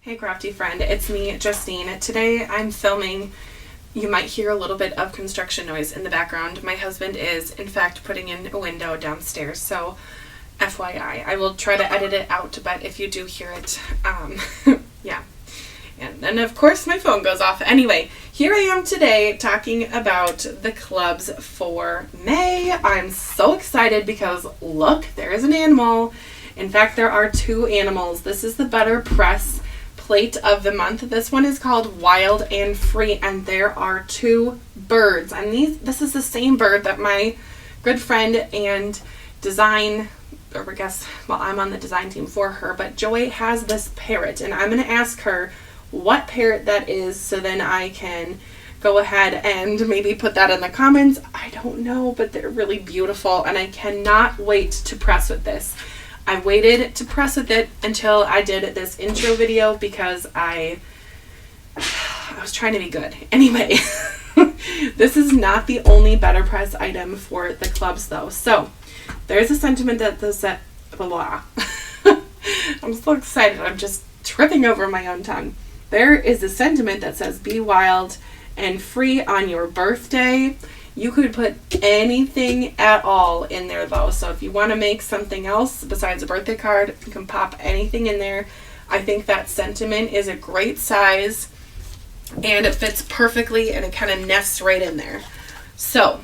Hey Crafty friend, it's me, Justine. Today I'm filming. You might hear a little bit of construction noise in the background. My husband is, in fact, putting in a window downstairs, so FYI. I will try to edit it out, but if you do hear it, yeah. And then, of course, my phone goes off. Anyway, here I am today talking about the clubs for May. I'm so excited because, look, there is an animal. In fact, there are two animals. This is the BetterPress plate of the month. This one is called Wild and Free, and there are two birds. And this is the same bird that my good friend and design, or I guess, well, I'm on the design team for her, but Joy has this parrot, and I'm going to ask her what parrot that is so then I can go ahead and maybe put that in the comments. I don't know, but they're really beautiful, and I cannot wait to press with this. I waited to press with it until I did this intro video because I was trying to be good. Anyway, this is not the only BetterPress item for the clubs though. So there's a sentiment that says that, blah. I'm so excited. I'm just tripping over my own tongue. There is a sentiment that says be wild and free on your birthday. You could put anything at all in there though. So if you want to make something else besides a birthday card, you can pop anything in there. I think that sentiment is a great size and it fits perfectly and it kind of nests right in there. So,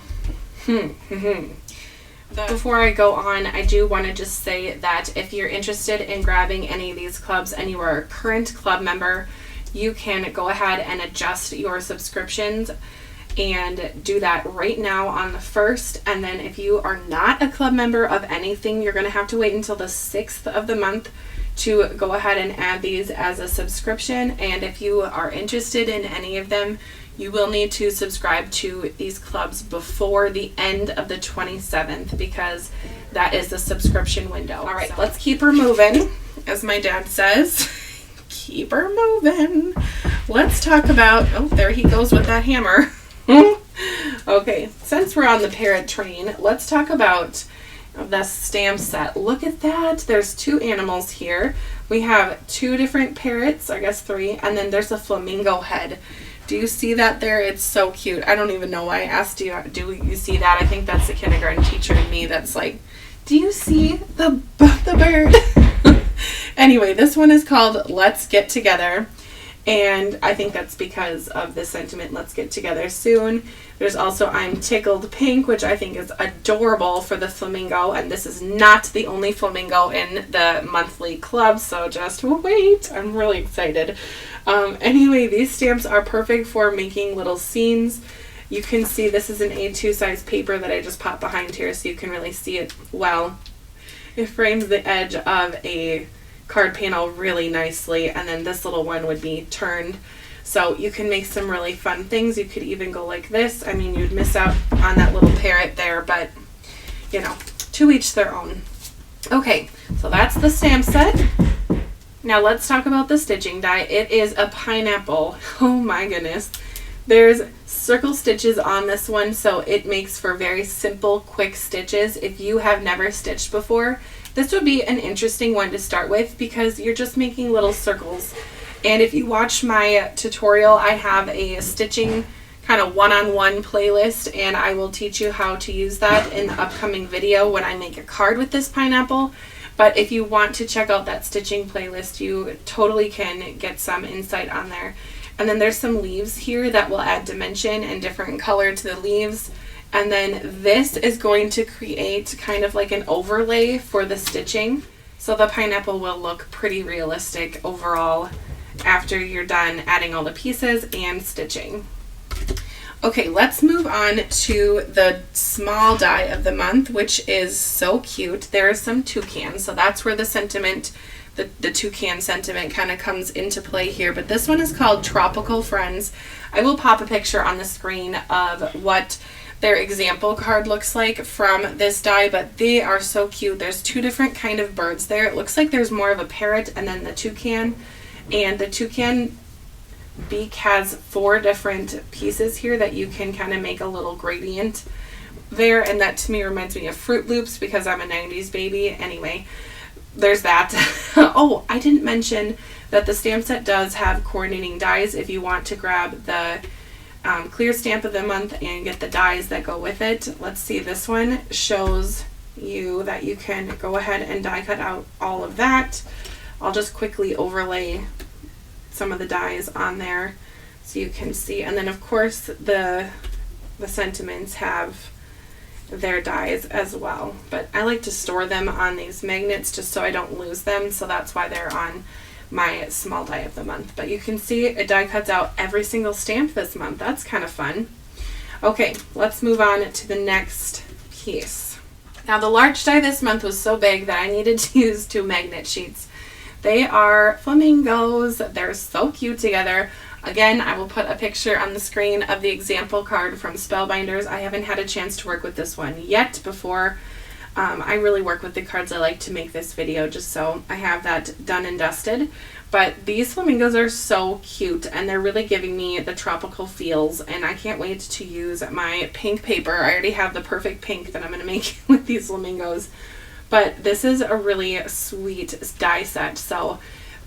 before I go on, I do want to just say that if you're interested in grabbing any of these clubs and you are a current club member, you can go ahead and adjust your subscriptions and do that right now on the 1st. And then if you are not a club member of anything, you're going to have to wait until the 6th of the month to go ahead and add these as a subscription. And if you are interested in any of them, you will need to subscribe to these clubs before the end of the 27th because that is the subscription window. All right, let's keep her moving, as my dad says. Keep her moving. Let's talk about, oh, there he goes with that hammer. Okay, since we're on the parrot train, let's talk about the stamp set. Look at that. There's two animals here. We have two different parrots, I guess three, and then there's a flamingo head. Do you see that there? It's so cute. I don't even know why I asked you. Do you see that? I think that's the kindergarten teacher in me that's like, do you see the bird? Anyway, this one is called Let's Get Together. And I think that's because of the sentiment, let's get together soon. There's also I'm Tickled Pink, which I think is adorable for the flamingo. And this is not the only flamingo in the monthly club, so just wait. I'm really excited. Anyway, these stamps are perfect for making little scenes. You can see this is an A2 size paper that I just popped behind here so you can really see it well. It frames the edge of a card panel really nicely, and then this little one would be turned, so you can make some really fun things. You could even go like this. I mean, you'd miss out on that little parrot there, but you know, to each their own. Okay, so that's the stamp set. Now let's talk about the stitching die. It is a pineapple. Oh my goodness. There's circle stitches on this one, so it makes for very simple, quick stitches. If you have never stitched before, this would be an interesting one to start with because you're just making little circles. And if you watch my tutorial, I have a stitching kind of one-on-one playlist, and I will teach you how to use that in the upcoming video when I make a card with this pineapple. But if you want to check out that stitching playlist, you totally can get some insight on there. And then there's some leaves here that will add dimension and different color to the leaves. And then this is going to create kind of like an overlay for the stitching. So the pineapple will look pretty realistic overall after you're done adding all the pieces and stitching. Okay, let's move on to the small die of the month, which is so cute. There are some toucans, so that's where the sentiment, the toucan sentiment kind of comes into play here. But this one is called Tropical Friends. I will pop a picture on the screen of what their example card looks like from this die, but they are so cute. There's two different kind of birds there. It looks like there's more of a parrot and then the toucan, and the toucan beak has 4 different pieces here that you can kind of make a little gradient there, and that to me reminds me of Fruit Loops because I'm a 90s baby. Anyway, there's that. Oh, I didn't mention that the stamp set does have coordinating dies if you want to grab the clear stamp of the month and get the dies that go with it. Let's see, this one shows you that you can go ahead and die cut out all of that. I'll just quickly overlay some of the dies on there so you can see. And then of course the sentiments have their dies as well, but I like to store them on these magnets just so I don't lose them, so that's why they're on my small die of the month. But you can see it die cuts out every single stamp this month. That's kind of fun. Okay, let's move on to the next piece. Now the large die this month was so big that I needed to use 2 magnet sheets. They are flamingos. They're so cute together. Again, I will put a picture on the screen of the example card from Spellbinders. I haven't had a chance to work with this one yet before I really work with the cards I like to make this video, just so I have that done and dusted. But these flamingos are so cute, and they're really giving me the tropical feels, and I can't wait to use my pink paper. I already have the perfect pink that I'm going to make with these flamingos, but this is a really sweet die set, so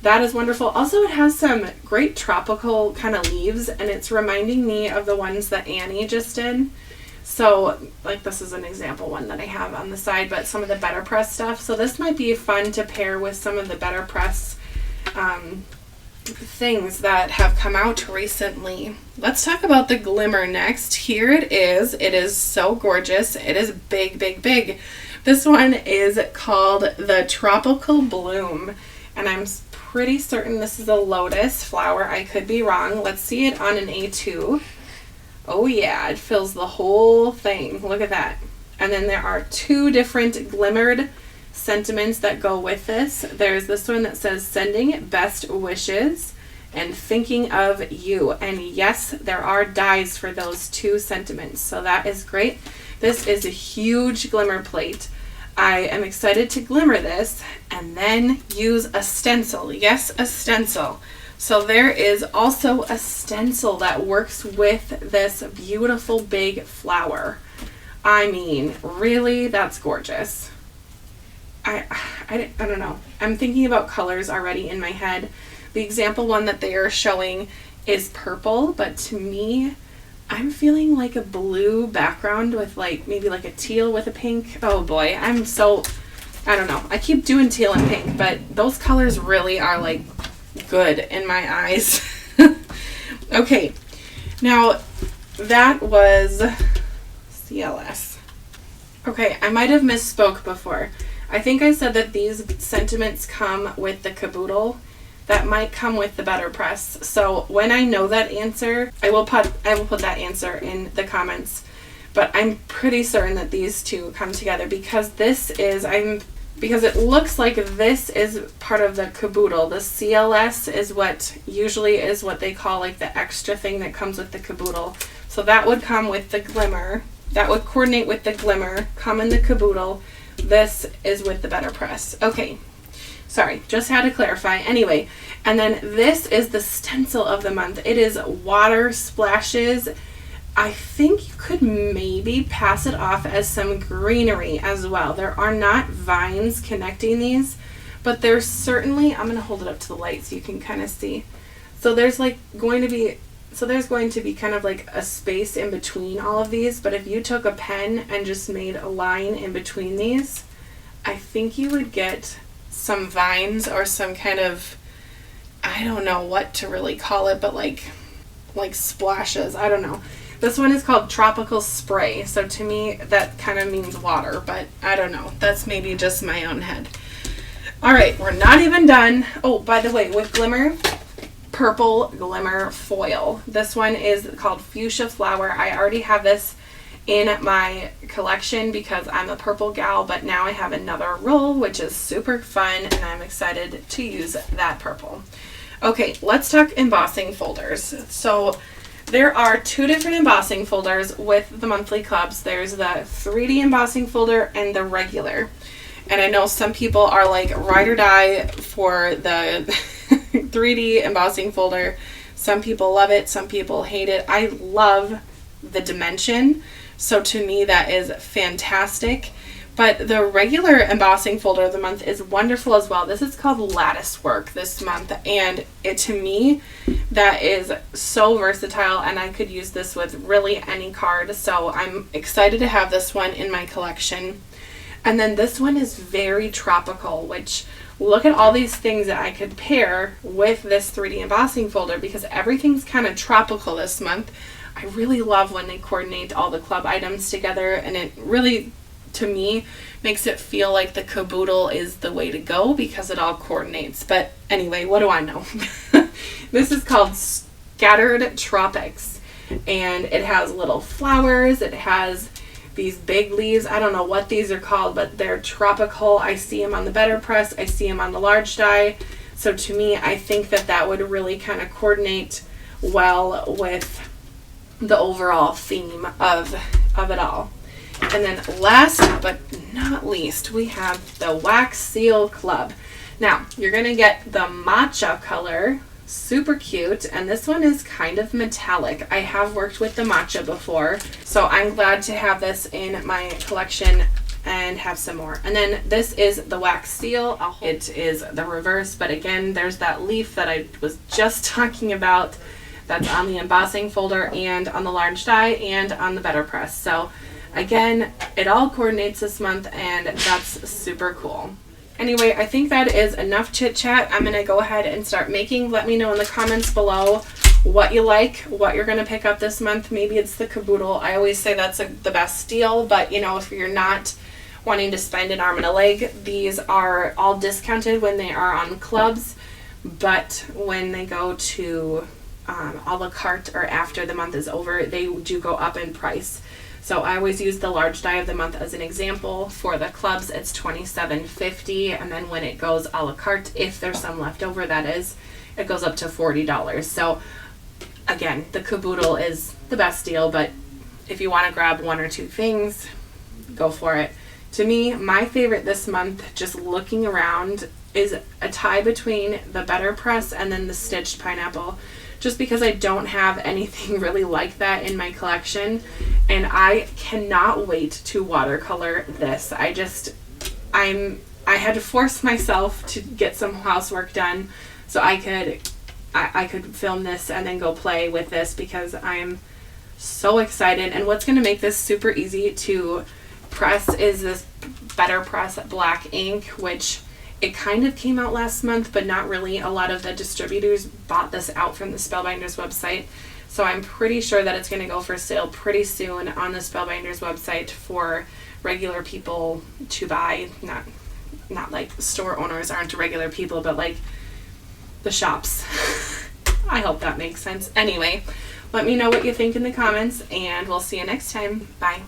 that is wonderful. Also, it has some great tropical kind of leaves, and it's reminding me of the ones that Annie just did. So, like, this is an example one that I have on the side, but some of the BetterPress stuff. So this might be fun to pair with some of the BetterPress things that have come out recently. Let's talk about the glimmer next. Here it is. It is so gorgeous. It is big, big, big. This one is called the Tropical Bloom, and I'm pretty certain this is a lotus flower. I could be wrong. Let's see it on an A2. Oh yeah, it fills the whole thing. Look at that. And then there are 2 different glimmered sentiments that go with this. There's this one that says sending best wishes and thinking of you. And yes, there are dies for those 2 sentiments. So that is great. This is a huge glimmer plate. I am excited to glimmer this and then use a stencil. Yes, a stencil. So there is also a stencil that works with this beautiful big flower. I mean, really, that's gorgeous. I don't know. I'm thinking about colors already in my head. The example one that they are showing is purple, but to me, I'm feeling like a blue background with like maybe like a teal with a pink. Oh boy, I don't know. I keep doing teal and pink, but those colors really are like good in my eyes. Okay, now that was CLS. Okay, I might have misspoke before. I think I said that these sentiments come with the CABOODLE. That might come with the BetterPress. So when I know that answer, I will put that answer in the comments. But I'm pretty certain that these 2 come together because because it looks like this is part of the CABOODLE. The CLS is what they call like the extra thing that comes with the CABOODLE. So that would come with the glimmer. That would coordinate with the glimmer, come in the CABOODLE. This is with the BetterPress. Okay. Sorry, just had to clarify. Anyway, and then this is the stencil of the month. It is water splashes. I think you could maybe pass it off as some greenery as well. There are not vines connecting these, but there's certainly, I'm going to hold it up to the light so you can kind of see. So there's going to be kind of like a space in between all of these, but if you took a pen and just made a line in between these, I think you would get some vines or some kind of, I don't know what to really call it, but like splashes. I don't know. This one is called Tropical Spray, so to me that kind of means water, but I don't know. That's maybe just my own head. All right, we're not even done. Oh, by the way, with glimmer, purple glimmer foil. This one is called Fuchsia Flower. I already have this in my collection because I'm a purple gal, but now I have another roll, which is super fun, and I'm excited to use that purple. Okay, let's talk embossing folders. So there are 2 different embossing folders with the monthly clubs. There's the 3D embossing folder and the regular. And I know some people are like ride or die for the 3D embossing folder. Some people love it, some people hate it. I love the dimension. So to me that is fantastic. But the regular embossing folder of the month is wonderful as well. This is called Lattice Work this month, and to me, that is so versatile, and I could use this with really any card. So I'm excited to have this one in my collection. And then this one is very tropical, which look at all these things that I could pair with this 3D embossing folder, because everything's kind of tropical this month. I really love when they coordinate all the club items together, and it really, to me, makes it feel like the CABOODLE is the way to go because it all coordinates. But anyway, what do I know? This is called Scattered Tropics, and it has little flowers. It has these big leaves. I don't know what these are called, but they're tropical. I see them on the BetterPress. I see them on the large die. So to me, I think that that would really kind of coordinate well with the overall theme of it all. And then last but not least, we have the Wax Seal Club. Now, you're going to get the matcha color, super cute, and this one is kind of metallic. I have worked with the matcha before, so I'm glad to have this in my collection and have some more. And then this is the Wax Seal. It is the reverse, but again, there's that leaf that I was just talking about that's on the embossing folder and on the large die and on the BetterPress. So again, it all coordinates this month, and that's super cool. Anyway, I think that is enough chit chat. I'm going to go ahead and start making. Let me know in the comments below what you like, what you're going to pick up this month. Maybe it's the CABOODLE. I always say that's the best deal, but you know, if you're not wanting to spend an arm and a leg, these are all discounted when they are on clubs, but when they go to a la carte or after the month is over, they do go up in price. So I always use the large die of the month as an example. For the clubs, it's $27.50, and then when it goes a la carte, if there's some left over, that is, it goes up to $40. So again, the CABOODLE is the best deal, but if you want to grab one or two things, go for it. To me, my favorite this month, just looking around, is a tie between the BetterPress and then the Stitched Pineapple, just because I don't have anything really like that in my collection, and I cannot wait to watercolor this. I had to force myself to get some housework done so I could film this and then go play with this, because I'm so excited. And what's going to make this super easy to press is this BetterPress black ink, which it kind of came out last month, but not really. A lot of the distributors bought this out from the Spellbinders website. So I'm pretty sure that it's going to go for sale pretty soon on the Spellbinders website for regular people to buy. Not like store owners aren't regular people, but like the shops. I hope that makes sense. Anyway, let me know what you think in the comments, and we'll see you next time. Bye.